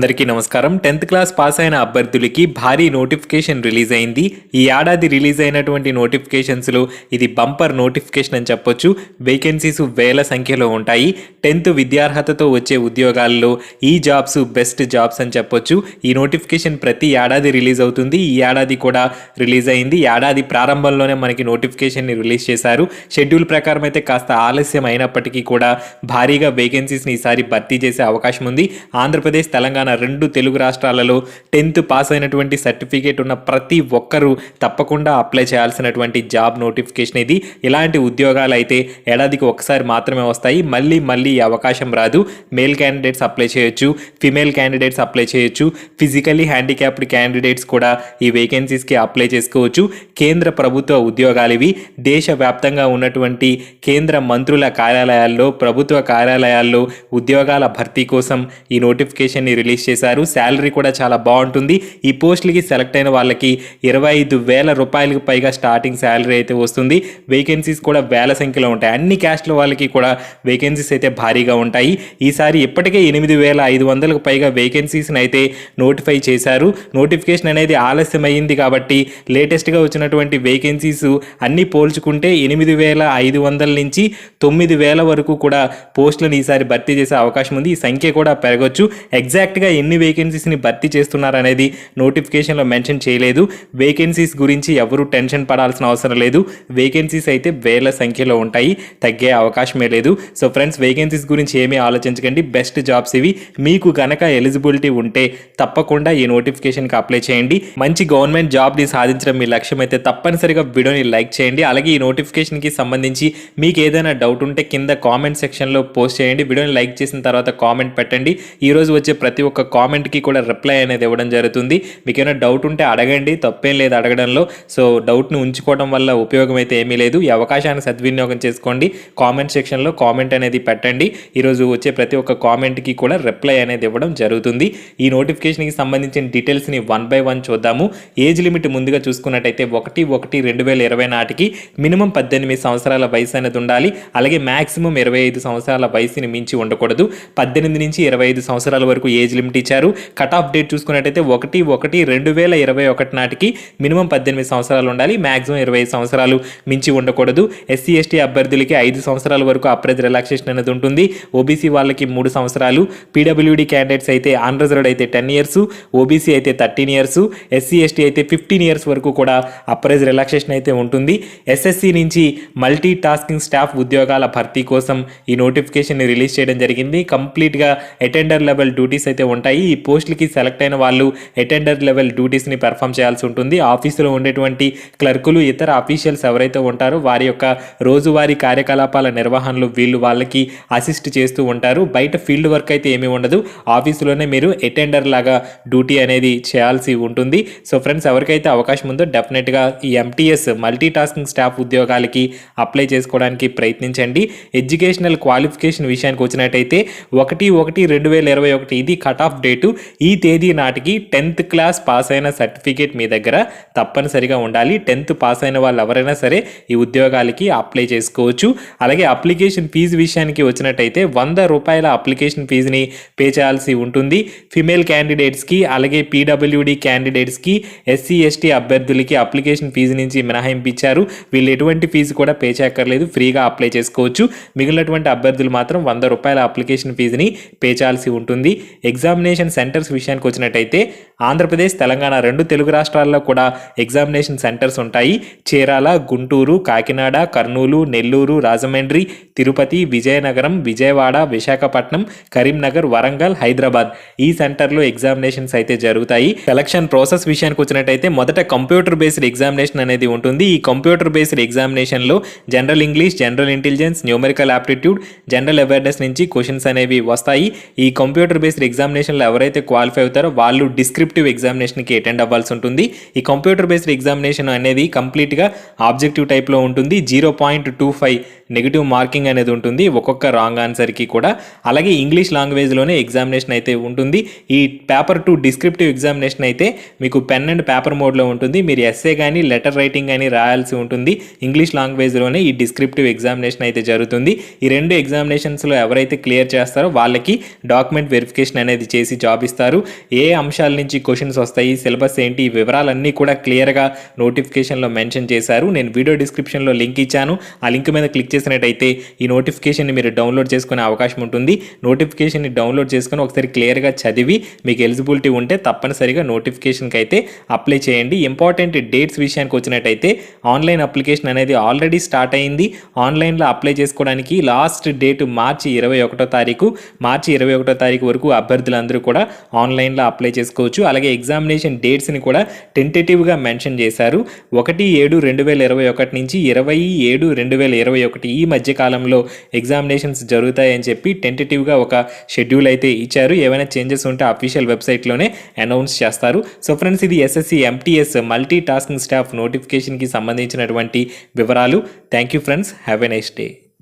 అందరికీ నమస్కారం. 10th class pass అయిన అభ్యర్థులకి భారీ నోటిఫికేషన్ రిలీజ్ అయింది. ఈ ఏడాది రిలీజ్ అయినటువంటి నోటిఫికేషన్స్లో ఇది బంపర్ నోటిఫికేషన్ అని చెప్పొచ్చు. వేకెన్సీస్ వేల సంఖ్యలో ఉంటాయి. 10th విద్యార్హతతో వచ్చే ఉద్యోగాల్లో ఈ జాబ్స్ బెస్ట్ జాబ్స్ అని చెప్పొచ్చు. ఈ నోటిఫికేషన్ ప్రతి ఏడాది రిలీజ్ అవుతుంది. ఈ ఏడాది కూడా రిలీజ్ అయింది. ఏడాది ప్రారంభంలోనే మనకి నోటిఫికేషన్ని రిలీజ్ చేశారు. షెడ్యూల్ ప్రకారం అయితే కాస్త ఆలస్యం అయినప్పటికీ కూడా భారీగా వేకెన్సీస్ని ఈసారి భర్తీ చేసే అవకాశం ఉంది. ఆంధ్రప్రదేశ్, తెలంగాణ రెండు తెలుగు రాష్ట్రాలలో 10th పాస్ అయినటువంటి సర్టిఫికేట్ ఉన్న ప్రతి ఒక్కరూ తప్పకుండా అప్లై చేయాల్సినటువంటి జాబ్ నోటిఫికేషన్ ఇది. ఇలాంటి ఉద్యోగాలు అయితే ఏడాదికి ఒకసారి మాత్రమే వస్తాయి. మళ్ళీ ఈ అవకాశం రాదు. మేల్ క్యాండిడేట్స్ అప్లై చేయొచ్చు, ఫిమేల్ క్యాండిడేట్స్ అప్లై చేయొచ్చు, ఫిజికల్లీ హ్యాండిక్యాప్డ్ క్యాండిడేట్స్ కూడా ఈ వేకెన్సీస్కి అప్లై చేసుకోవచ్చు. కేంద్ర ప్రభుత్వ ఉద్యోగాలు ఇవి. దేశవ్యాప్తంగా ఉన్నటువంటి కేంద్ర మంత్రుల కార్యాలయాల్లో, ప్రభుత్వ కార్యాలయాల్లో ఉద్యోగాల భర్తీ కోసం ఈ నోటిఫికేషన్ని రిలీజ్ చేశారు. శాలరీ కూడా చాలా బాగుంటుంది. ఈ పోస్టులకి సెలెక్ట్ అయిన వాళ్ళకి 25,000 రూపాయలకు పైగా స్టార్టింగ్ శాలరీ అయితే వస్తుంది. వేకెన్సీస్ కూడా వేల సంఖ్యలో ఉంటాయి. అన్ని క్యాస్ట్ల వాళ్ళకి కూడా వేకెన్సీస్ అయితే భారీగా ఉంటాయి. ఈసారి ఇప్పటికే 8,500కు పైగా వేకెన్సీస్ని అయితే నోటిఫై చేశారు. నోటిఫికేషన్ అనేది ఆలస్యం అయ్యింది కాబట్టి లేటెస్ట్గా వచ్చినటువంటి వేకెన్సీస్ అన్నీ పోల్చుకుంటే 8,500 నుంచి 9,000 వరకు కూడా పోస్టులను ఈసారి భర్తీ చేసే అవకాశం ఉంది. ఈ సంఖ్య కూడా పెరగొచ్చు. ఎగ్జాక్ట్గా ఎన్ని వేకెన్సీస్ని భర్తీ చేస్తున్నారనేది నోటిఫికేషన్లో మెన్షన్ చేయలేదు. వేకెన్సీస్ గురించి ఎవరు టెన్షన్ పడాల్సిన అవసరం లేదు. వేకెన్సీస్ అయితే వేల సంఖ్యలో ఉంటాయి, తగ్గే అవకాశమే లేదు. సో ఫ్రెండ్స్, వేకెన్సీస్ గురించి ఏమీ ఆలోచించకండి. బెస్ట్ జాబ్స్ ఇవి. మీకు గనక ఎలిజిబిలిటీ ఉంటే తప్పకుండా ఈ నోటిఫికేషన్కి అప్లై చేయండి. మంచి గవర్నమెంట్ జాబ్ని సాధించడం మీ లక్ష్యం అయితే తప్పనిసరిగా వీడియోని లైక్ చేయండి. అలాగే ఈ నోటిఫికేషన్కి సంబంధించి మీకు ఏదైనా డౌట్ ఉంటే కింద కామెంట్ సెక్షన్లో పోస్ట్ చేయండి. వీడియోని లైక్ చేసిన తర్వాత కామెంట్ పెట్టండి. ఈరోజు వచ్చే ప్రతి ఒక్క కామెంట్కి కూడా రిప్లై అనేది ఇవ్వడం జరుగుతుంది. మీకు ఏమైనా డౌట్ ఉంటే అడగండి, తప్పేం లేదు అడగడంలో. సో డౌట్ని ఉంచుకోవడం వల్ల ఉపయోగం అయితే ఏమీ లేదు. ఈ అవకాశాన్ని సద్వినియోగం చేసుకోండి. కామెంట్ సెక్షన్లో కామెంట్ అనేది పెట్టండి. ఈరోజు వచ్చే ప్రతి ఒక్క కామెంట్కి కూడా రిప్లై అనేది ఇవ్వడం జరుగుతుంది. ఈ నోటిఫికేషన్కి సంబంధించిన డీటెయిల్స్ని 1 by 1 చూద్దాము. ఏజ్ లిమిట్ ముందుగా చూసుకున్నట్టయితే 1/1/2020 నాటికి మినిమం 18 సంవత్సరాల వయసు అనేది ఉండాలి. అలాగే మ్యాక్సిమం 25 సంవత్సరాల వయసుని మించి ఉండకూడదు. 18 నుంచి 25 సంవత్సరాల వరకు ఏజ్ లిమిట్ ఇచ్చారు. కట్ ఆఫ్ డేట్ చూసుకున్నట్టయితే 1/1/2021 నాటికి మినిమం 18 సంవత్సరాలు ఉండాలి, మ్యాక్సిమం 25 సంవత్సరాలు మించి ఉండకూడదు. SC ST అభ్యర్థులకి 5 సంవత్సరాల వరకు అప్రైజ్ రిలాక్సేషన్ అనేది ఉంటుంది. OBC వాళ్ళకి 3 సంవత్సరాలు, PWD క్యాండిడేట్స్ అయితే అన్రిజర్వ్డ్ అయితే 10 years, OBC అయితే 13 years, SC ST అయితే 15 years వరకు కూడా అప్రైజ్ రిలాక్సేషన్ అయితే ఉంటుంది. SSC నుంచి మల్టీ టాస్కింగ్ స్టాఫ్ ఉద్యోగాల భర్తీ కోసం ఈ నోటిఫికేషన్ రిలీజ్ చేయడం జరిగింది. కంప్లీట్గా అటెండర్ లెవెల్ డ్యూటీస్ అయితే ఉంటాయి. ఈ పోస్టులకి సెలెక్ట్ అయిన వాళ్ళు అటెండర్ లెవెల్ డ్యూటీస్ని పెర్ఫామ్ చేయాల్సి ఉంటుంది. ఆఫీసులో ఉండేటువంటి క్లర్కులు, ఇతర అఫీషియల్స్ ఎవరైతే ఉంటారో వారి యొక్క రోజువారీ కార్యకలాపాల నిర్వహణలు వాళ్ళకి అసిస్ట్ చేస్తూ ఉంటారు. బయట ఫీల్డ్ వర్క్ అయితే ఏమీ ఉండదు. ఆఫీసులోనే మీరు అటెండర్ లాగా డ్యూటీ అనేది చేయాల్సి ఉంటుంది. సో ఫ్రెండ్స్, ఎవరికైతే అవకాశం ఉందో డెఫినెట్గా ఈ MTS మల్టీ టాస్కింగ్ స్టాఫ్ ఉద్యోగాలకి అప్లై చేసుకోవడానికి ప్రయత్నించండి. ఎడ్యుకేషనల్ క్వాలిఫికేషన్ విషయానికి వచ్చినట్టయితే 1/1/2021 ఇది కట్ ఆఫ్ డేటు. ఈ తేదీ నాటికి 10th క్లాస్ పాస్ అయిన సర్టిఫికేట్ మీ దగ్గర తప్పనిసరిగా ఉండాలి. 10th పాస్ అయిన వాళ్ళు ఎవరైనా సరే ఈ ఉద్యోగాలకి అప్లై చేసుకోవచ్చు. అలాగే అప్లికేషన్ ఫీజు విషయానికి వచ్చినట్టయితే 100 రూపాయల అప్లికేషన్ ఫీజుని పే చేయాల్సి ఉంటుంది. ఫిమేల్ క్యాండిడేట్స్కి, అలాగే PWD క్యాండిడేట్స్కి, SC ST అభ్యర్థులకి అప్లికేషన్ ఫీజు నుంచి మినహాయింపు ఇచ్చారు. వీళ్ళు ఎటువంటి ఫీజు కూడా పే చేయక్కర్లేదు, ఫ్రీగా అప్లై చేసుకోవచ్చు. మిగిలినటువంటి అభ్యర్థులు మాత్రం 100 రూపాయల అప్లికేషన్ ఫీజుని పే చేయాల్సి ఉంటుంది. ఎగ్జామినేషన్ సెంటర్స్ విషయానికి వచ్చినట్టయితే ఆంధ్రప్రదేశ్, తెలంగాణ రెండు తెలుగు రాష్ట్రాల్లో కూడా ఎగ్జామినేషన్ సెంటర్స్ ఉంటాయి. చీరాల, గుంటూరు, కాకినాడ, కర్నూలు, నెల్లూరు, రాజమండ్రి, తిరుపతి, విజయనగరం, విజయవాడ, విశాఖపట్నం, కరీంనగర్, వరంగల్, హైదరాబాద్ ఈ సెంటర్లో ఎగ్జామినేషన్స్ అయితే జరుగుతాయి. సెలక్షన్ ప్రాసెస్ విషయానికి వచ్చినట్టయితే మొదట కంప్యూటర్ బేస్డ్ ఎగ్జామినేషన్ అనేది ఉంటుంది. ఈ కంప్యూటర్ బేస్డ్ ఎగ్జామినేషన్లో general English, general intelligence, numerical aptitude, general awareness నుంచి క్వశ్చన్స్ అనేవి వస్తాయి. ఈ కంప్యూటర్ బేస్డ్ ఎగ్జామినేషన్లో ఎవరైతే క్వాలిఫై అవుతారో వాళ్ళు డిస్క్రిప్టివ్ ఎగ్జామినేషన్కి అటెండ్ అవ్వాల్సి ఉంటుంది. ఈ కంప్యూటర్ బేస్డ్ ఎగ్జామినేషన్ అనేది కంప్లీట్గా ఆబ్జెక్టివ్ టైప్లో ఉంటుంది. 0.25 నెగిటివ్ మార్కింగ్ అనేది ఉంటుంది ఒక్కొక్క రాంగ్ ఆన్సర్కి కూడా. అలాగే ఇంగ్లీష్ లాంగ్వేజ్లోనే ఎగ్జామినేషన్ అయితే ఉంటుంది. ఈ పేపర్ 2 డిస్క్రిప్టివ్ ఎగ్జామినేషన్ అయితే మీకు పెన్ అండ్ పేపర్ మోడ్లో ఉంటుంది. మీరు ఎస్సే కానీ లెటర్ రైటింగ్ కానీ రాయాల్సి ఉంటుంది. ఇంగ్లీష్ లాంగ్వేజ్లోనే ఈ డిస్క్రిప్టివ్ ఎగ్జామినేషన్ అయితే జరుగుతుంది. ఈ 2 ఎగ్జామినేషన్స్లో ఎవరైతే క్లియర్ చేస్తారో వాళ్ళకి డాక్యుమెంట్ వెరిఫికేషన్ అనేది చేసి జాబ్ ఇస్తారు. ఏ అంశాల నుంచి క్వశ్చన్స్ వస్తాయి, సిలబస్ ఏంటి, ఈ వివరాలన్నీ కూడా క్లియర్గా నోటిఫికేషన్లో మెన్షన్ చేశారు. నేను వీడియో డిస్క్రిప్షన్లో లింక్ ఇచ్చాను. ఆ లింక్ మీద క్లిక్ చేసినట్టయితే ఈ నోటిఫికేషన్ని మీరు డౌన్లోడ్ చేసుకునే అవకాశం ఉంటుంది. నోటిఫికేషన్ని డౌన్లోడ్ చేసుకుని ఒకసారి క్లియర్గా చదివి మీకు ఎలిజిబిలిటీ ఉంటే తప్పనిసరిగా నోటిఫికేషన్కి అయితే అప్లై చేయండి. ఇంపార్టెంట్ డేట్స్ విషయానికి వచ్చినట్టయితే ఆన్లైన్ అప్లికేషన్ అనేది ఆల్రెడీ స్టార్ట్ అయింది. ఆన్లైన్లో అప్లై చేసుకోవడానికి లాస్ట్ డేట్ మార్చి 21వ తారీఖు. మార్చి 21వ తారీఖు వరకు అభ్యర్థులందరూ కూడా ఆన్లైన్లో అప్లై చేసుకోవచ్చు. అలాగే ఎగ్జామినేషన్ డేట్స్ని కూడా టెంటేటివ్గా మెన్షన్ చేశారు. 1/7/2021 నుంచి 20/7/2021 ఈ మధ్య కాలంలో ఎగ్జామినేషన్స్ జరుగుతాయని చెప్పి టెంటేటివ్గా ఒక షెడ్యూల్ అయితే ఇచ్చారు. ఏమైనా చేంజెస్ ఉంటే అఫీషియల్ వెబ్సైట్లోనే అనౌన్స్ చేస్తారు. సో ఫ్రెండ్స్, ఇది SSC MTS multi tasking staff నోటిఫికేషన్కి సంబంధించినటువంటి వివరాలు. Thank you friends, have a nice day.